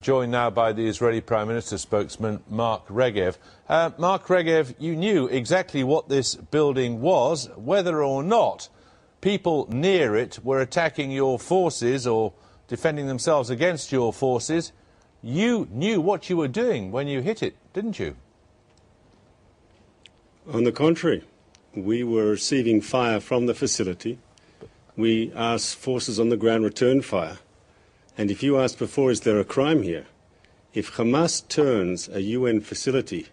Joined now by the Israeli Prime Minister spokesman, Mark Regev. Mark Regev, you knew exactly what this building was, whether or not people near it were attacking your forces or defending themselves against your forces. You knew what you were doing when you hit it, didn't you? On the contrary, we were receiving fire from the facility. We asked forces on the ground return fire. And if you asked before, is there a crime here? If Hamas turns a UN facility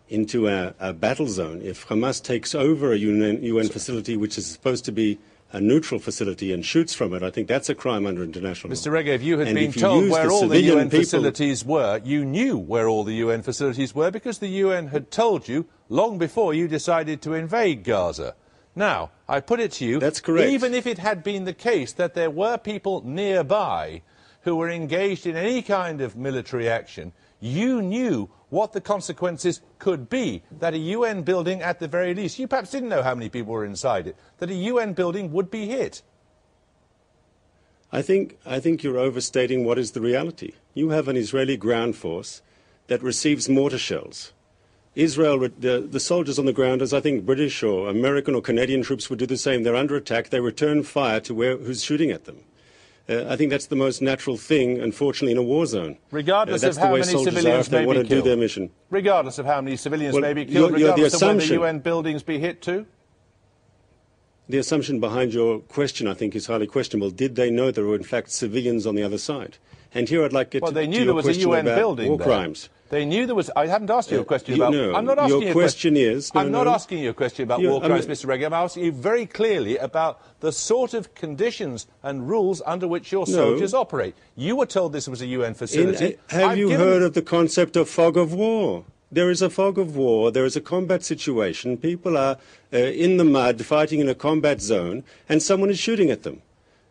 into a battle zone, if Hamas takes over a UN facility which is supposed to be a neutral facility and shoots from it, I think that's a crime under international law. Mr. Regev, you had been told where all the UN facilities were. You knew where all the UN facilities were because the UN had told you long before you decided to invade Gaza. Now, I put it to you, that's correct. Even if it had been the case that there were people nearby who were engaged in any kind of military action, you knew what the consequences could be, that a UN building, at the very least, you perhaps didn't know how many people were inside it, that a UN building would be hit. I think you're overstating what is the reality. You have an Israeli ground force that receives mortar shells. Israel, the soldiers on the ground, as I think British or American or Canadian troops would do the same, they're under attack, they return fire to who's shooting at them. I think that's the most natural thing, unfortunately, in a war zone. Regardless of how many civilians may be killed. Do their mission. Regardless of how many civilians may be killed, regardless of whether UN buildings be hit too? The assumption behind your question, I think, is highly questionable. Did they know there were, in fact, civilians on the other side? And here I'd like to get to your question about war crimes. They knew there was. I haven't asked you a question about. No, I'm not asking your question is. I'm not asking you a question about war crimes, Mr. Regev. I'm asking you very clearly about the sort of conditions and rules under which your soldiers operate. You were told this was a UN facility. Have you heard of the concept of fog of war? There is a fog of war. There is a combat situation. People are in the mud fighting in a combat zone, and someone is shooting at them.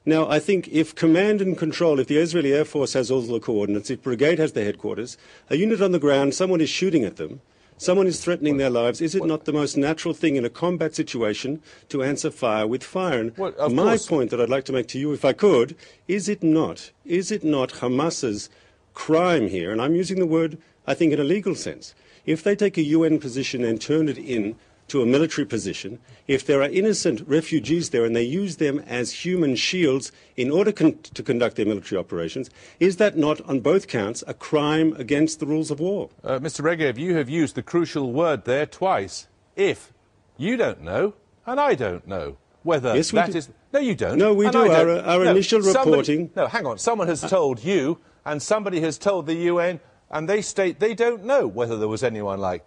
Now, I think if command and control, if the Israeli Air Force has all the coordinates, if brigade has the headquarters, a unit on the ground, someone is shooting at them, someone is threatening their lives, is it not the most natural thing in a combat situation to answer fire with fire? And my point that I'd like to make to you, if I could, is it not Hamas's crime here, and I'm using the word, I think, in a legal sense, if they take a UN position and turn it in to a military position, if there are innocent refugees there and they use them as human shields in order to conduct their military operations, is that not, on both counts, a crime against the rules of war? Mr. Regev, you have used the crucial word there twice. If. You don't know, and I don't know whether that is... No, you don't. No, we do. Our initial reporting... No, hang on. Someone has told you, and somebody has told the UN, and they state they don't know whether there was anyone like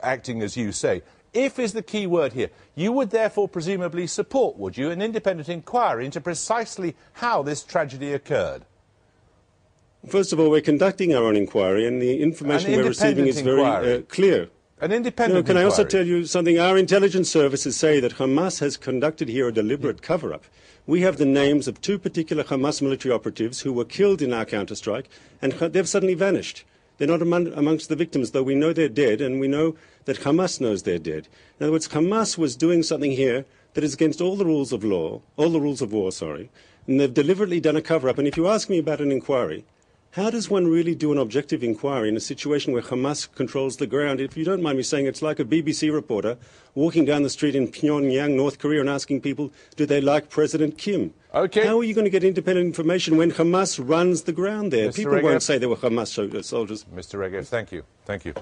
acting as you say. If is the key word here. You would therefore presumably support, would you, an independent inquiry into precisely how this tragedy occurred? First of all, we're conducting our own inquiry, and the information we're receiving is very clear. An independent inquiry. Can I also tell you something? Our intelligence services say that Hamas has conducted here a deliberate cover-up. We have the names of two particular Hamas military operatives who were killed in our counterstrike, and they've suddenly vanished. They're not amongst the victims, though we know they're dead, and we know that Hamas knows they're dead. In other words, Hamas was doing something here that is against all the rules of law, all the rules of war, sorry, and they've deliberately done a cover-up. And if you ask me about an inquiry, how does one really do an objective inquiry in a situation where Hamas controls the ground? If you don't mind me saying, it's like a BBC reporter walking down the street in Pyongyang, North Korea, and asking people, do they like President Kim? Okay. How are you going to get independent information when Hamas runs the ground there? People won't say they were Hamas soldiers. Mr. Regev, thank you. Thank you.